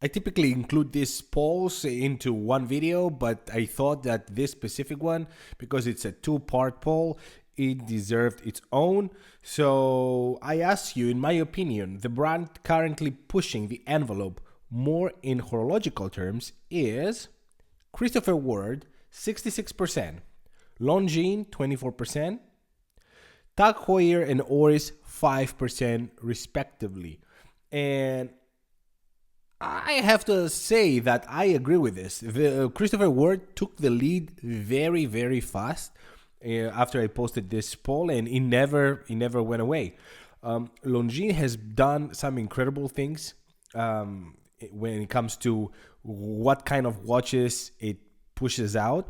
I typically include these polls into one video, but I thought that this specific one, because it's a two-part poll, it deserved its own. So I asked you, in my opinion, the brand currently pushing the envelope more in horological terms is Christopher Ward, 66%, Longines, 24%, Tag Heuer and Oris, 5% respectively. And I have to say that I agree with this. Christopher Ward took the lead very, very fast after I posted this poll, and it never went away. Longines has done some incredible things when it comes to what kind of watches it pushes out.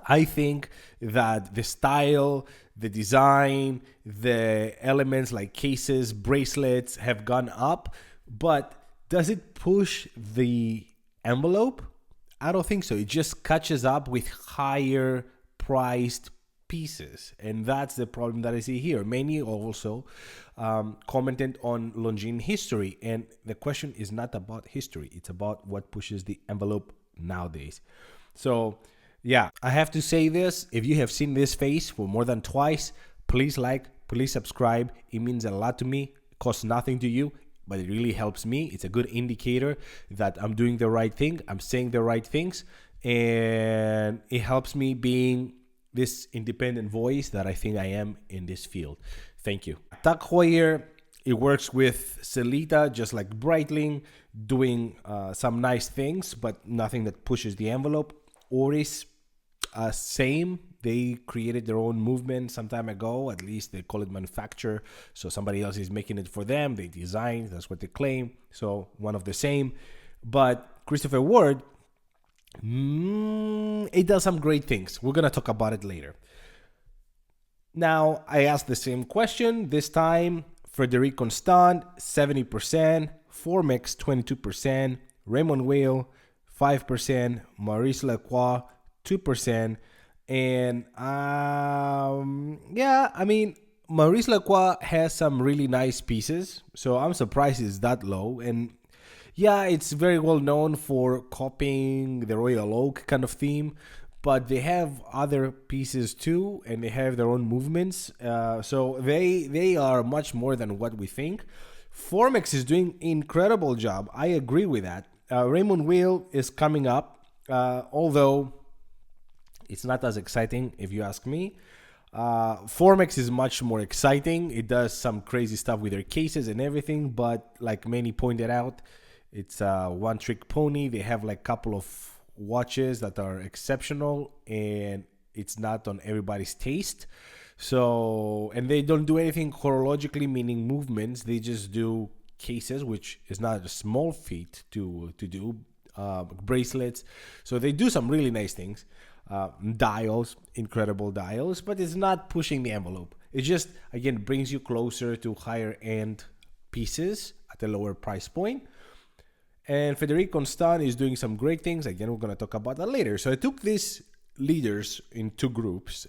I think that the style, the design, the elements like cases, bracelets have gone up, but does it push the envelope? I don't think so. It just catches up with higher priced pieces, and that's the problem that I see here. Many also commented on Longines history, and the question is not about history. It's about what pushes the envelope nowadays. So yeah, I have to say this. If you have seen this face for more than twice, please like, please subscribe. It means a lot to me. It costs nothing to you, but it really helps me. It's a good indicator that I'm doing the right thing. I'm saying the right things, and it helps me being this independent voice that I think I am in this field. Thank you. Tag Heuer, it works with Selita, just like Breitling, doing some nice things, but nothing that pushes the envelope. Oris, same. They created their own movement some time ago. At least they call it manufacture. So somebody else is making it for them. They designed. That's what they claim. So one of the same. But Christopher Ward, it does some great things. We're going to talk about it later. Now, I asked the same question. This time, Frederique Constant, 70%. Formex, 22%. Raymond Weil, 5%. Maurice Lacroix, 2%. And yeah, I mean, Maurice Lacroix has some really nice pieces, so I'm surprised it's that low. And yeah, it's very well known for copying the Royal Oak kind of theme, but they have other pieces too, and they have their own movements. So they are much more than what we think. Formex is doing incredible job. I agree with that. Raymond Weil is coming up, although it's not as exciting if you ask me. Formex is much more exciting. It does some crazy stuff with their cases and everything, but like many pointed out, it's a one-trick pony. They have like a couple of watches that are exceptional, and it's not on everybody's taste. So, and they don't do anything horologically, meaning movements. They just do cases, which is not a small feat to do, bracelets. So they do some really nice things. Dials, incredible dials, but it's not pushing the envelope. It just, again, brings you closer to higher end pieces at a lower price point. And Frederique Constant is doing some great things. Again, we're going to talk about that later. So I took these leaders in two groups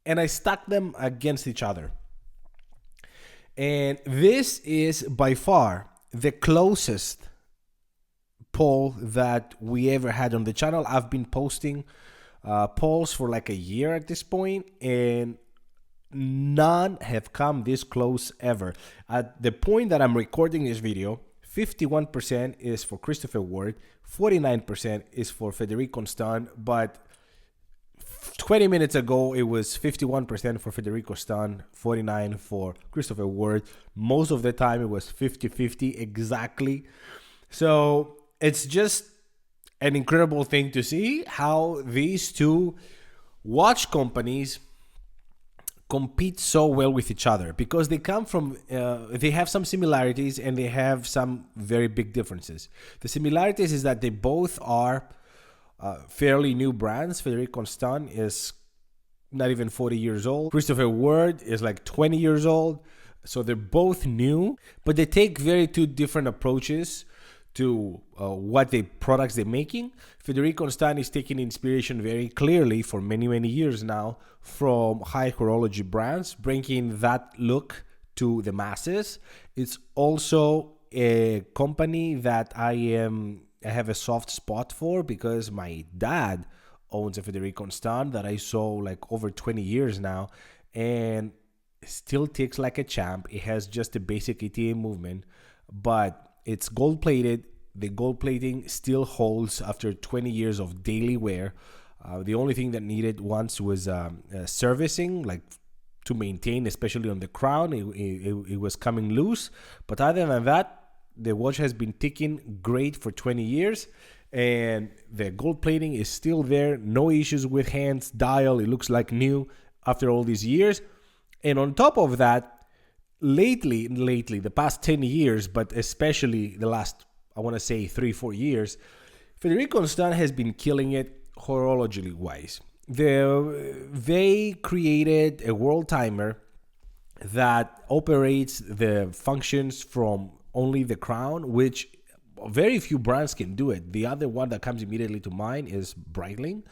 and I stacked them against each other. And this is by far the closest poll that we ever had on the channel. I've been posting polls for like a year at this point, and none have come this close ever. At the point that I'm recording this video, 51% is for Christopher Ward, 49% is for Frederique Constant, but 20 minutes ago it was 51% for Frederique Constant, 49% for Christopher Ward. Most of the time it was 50-50 exactly. So it's just an incredible thing to see how these two watch companies compete so well with each other, because they come from, they have some similarities and they have some very big differences. The similarities is that they both are fairly new brands. Frederique Constant is not even 40 years old. Christopher Ward is like 20 years old. So they're both new, but they take very two different approaches to what the products they're making. Frederique Constant is taking inspiration very clearly for many years now from high horology brands, bringing that look to the masses. It's also a company that I have a soft spot for because my dad owns a Frederique Constant that I saw like over 20 years now, and still ticks like a champ. It has just a basic ETA movement, but it's gold plated. The gold plating still holds after 20 years of daily wear. The only thing that needed once was servicing, like to maintain, especially on the crown. It was coming loose. But other than that, the watch has been ticking great for 20 years. And the gold plating is still there. No issues with hands, dial. It looks like new after all these years. And on top of that, lately, the past 10 years, but especially the last, I want to say 3-4 years, Frederique Constant has been killing it horologically wise. They created a world timer that operates the functions from only the crown, which very few brands can do it. The other one that comes immediately to mind is Breitling.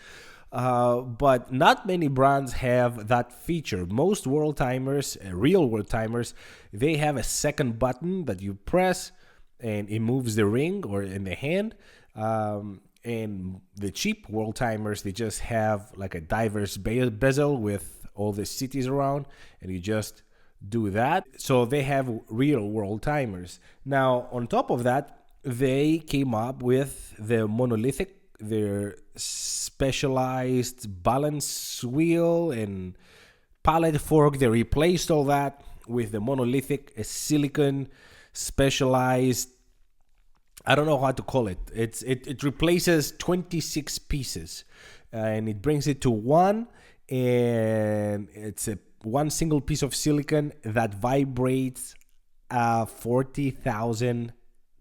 But not many brands have that feature. Most world timers, real world timers, they have a second button that you press and it moves the ring or in the hand. And the cheap world timers, they just have like a diverse bezel with all the cities around, and you just do that. So they have real world timers. Now, on top of that, they came up with the monolithic, their specialized balance wheel and pallet fork. They replaced all that with the monolithic, a silicon specialized, I don't know how to call it. It replaces 26 pieces and it brings it to one, and it's a one single piece of silicon that vibrates 40,000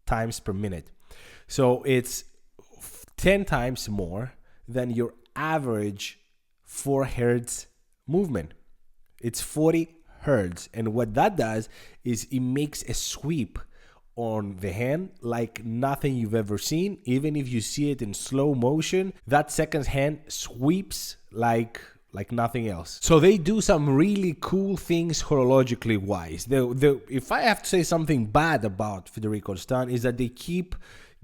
times per minute. So it's 10 times more than your average 4 hertz movement. It's 40 hertz. And what that does is it makes a sweep on the hand like nothing you've ever seen. Even if you see it in slow motion, that second hand sweeps like nothing else. So they do some really cool things horologically wise. If I have to say something bad about Frederique Constant, is that they keep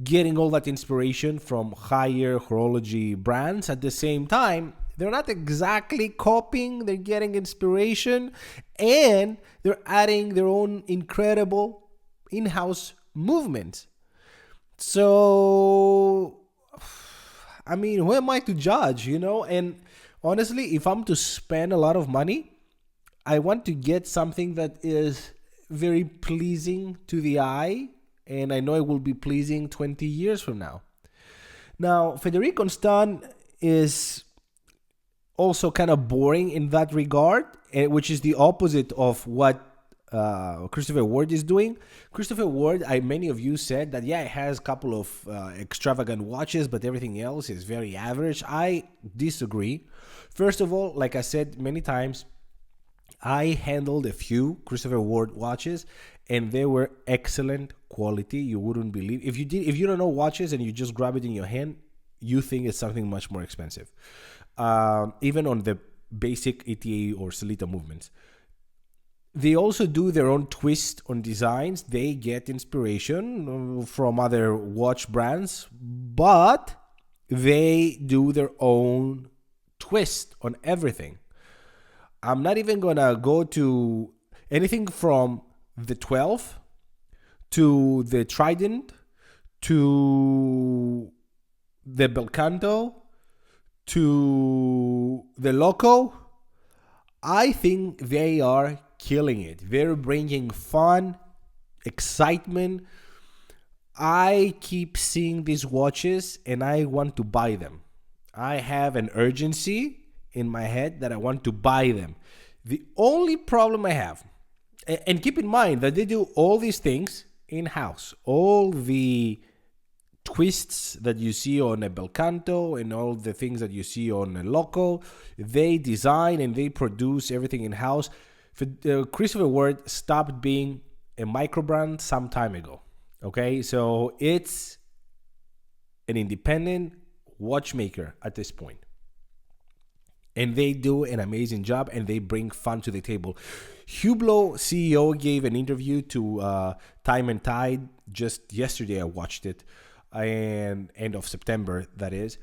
getting all that inspiration from higher horology brands. At the same time, they're not exactly copying, they're getting inspiration, and they're adding their own incredible in-house movements. So, I mean, who am I to judge, you know? And honestly, if I'm to spend a lot of money, I want to get something that is very pleasing to the eye, and I know it will be pleasing 20 years from now. Now, Frederique Constant is also kind of boring in that regard, which is the opposite of what Christopher Ward is doing. Christopher Ward, many of you said that, yeah, it has a couple of extravagant watches, but everything else is very average. I disagree. First of all, like I said many times, I handled a few Christopher Ward watches, and they were excellent quality. You wouldn't believe. If you don't know watches and you just grab it in your hand, you think it's something much more expensive. Even on the basic ETA or Solita movements. They also do their own twist on designs. They get inspiration from other watch brands, but they do their own twist on everything. I'm not even gonna go to anything from the 12 to the Trident to the Belcanto to the Loco. I think they are killing it. They're bringing fun, excitement. I keep seeing these watches and I want to buy them. I have an urgency in my head that I want to buy them. The only problem I have, and keep in mind that they do all these things in-house, all the twists that you see on a Belcanto and all the things that you see on a Loco, they design and they produce everything in-house. Christopher Ward stopped being a micro brand some time ago. Okay, so it's an independent watchmaker at this point. And they do an amazing job and they bring fun to the table. Hublot CEO gave an interview to Time and Tide just yesterday I watched it, and end of September that is,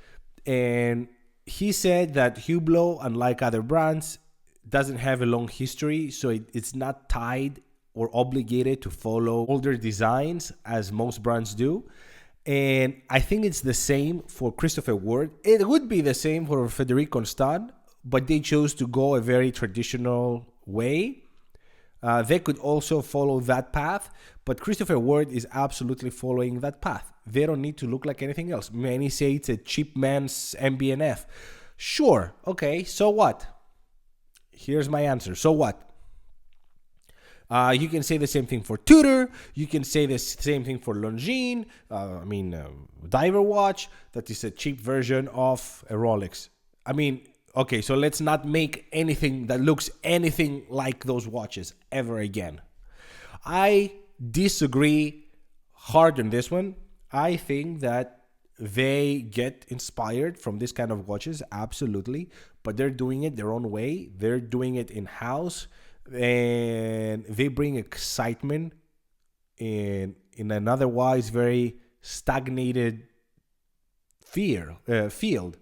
and he said that Hublot, unlike other brands, doesn't have a long history, so it's not tied or obligated to follow older designs as most brands do. And I think it's the same for Christopher Ward. It would be the same for Frederique Constant, but they chose to go a very traditional way. They could also follow that path, but Christopher Ward is absolutely following that path. They don't need to look like anything else. Many say it's a cheap man's MB&F. Sure, okay, so what? Here's my answer. So what? You can say the same thing for Tudor. You can say the same thing for Longines. Diver watch. That is a cheap version of a Rolex. Okay, so let's not make anything that looks anything like those watches ever again. I disagree hard on this one. I think that they get inspired from this kind of watches, absolutely, but they're doing it their own way. They're doing it in-house, and they bring excitement in an otherwise very stagnated field.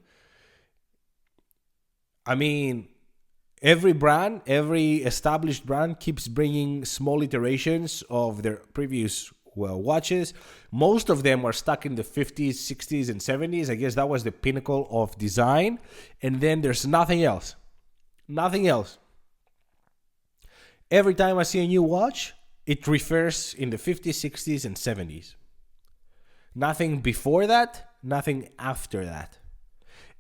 Every brand, every established brand keeps bringing small iterations of their previous watches. Most of them are stuck in the 50s, 60s, and 70s. I guess that was the pinnacle of design. And then there's nothing else. Nothing else. Every time I see a new watch, it refers in the 50s, 60s, and 70s. Nothing before that, nothing after that.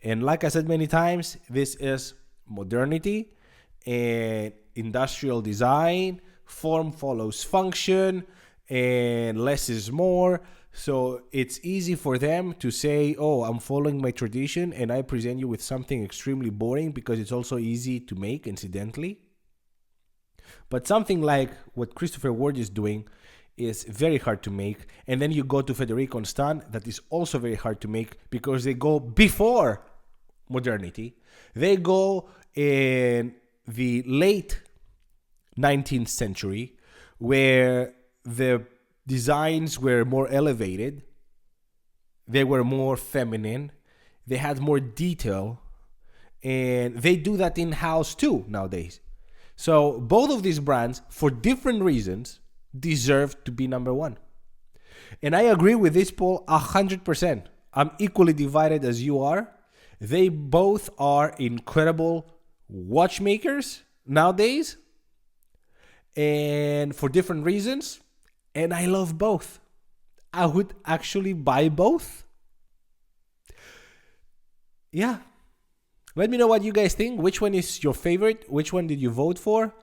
And like I said many times, this is modernity and industrial design. Form follows function, and less is more. So it's easy for them to say, oh, I'm following my tradition, and I present you with something extremely boring because it's also easy to make, incidentally. But something like what Christopher Ward is doing is very hard to make. And then you go to Frederique Constant, that is also very hard to make because they go before modernity. They go in the late 19th century, where the designs were more elevated, they were more feminine, they had more detail, and they do that in-house too nowadays. So both of these brands, for different reasons, deserve to be number one. And I agree with this poll 100%. I'm equally divided as you are. They both are incredible watchmakers nowadays, and for different reasons. And I love both. I would actually buy both. Yeah. Let me know what you guys think. Which one is your favorite? Which one did you vote for?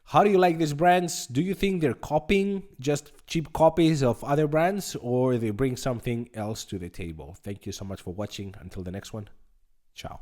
How do you like these brands? Do you think they're copying just cheap copies of other brands, or they bring something else to the table? Thank you so much for watching. Until the next one. Ciao.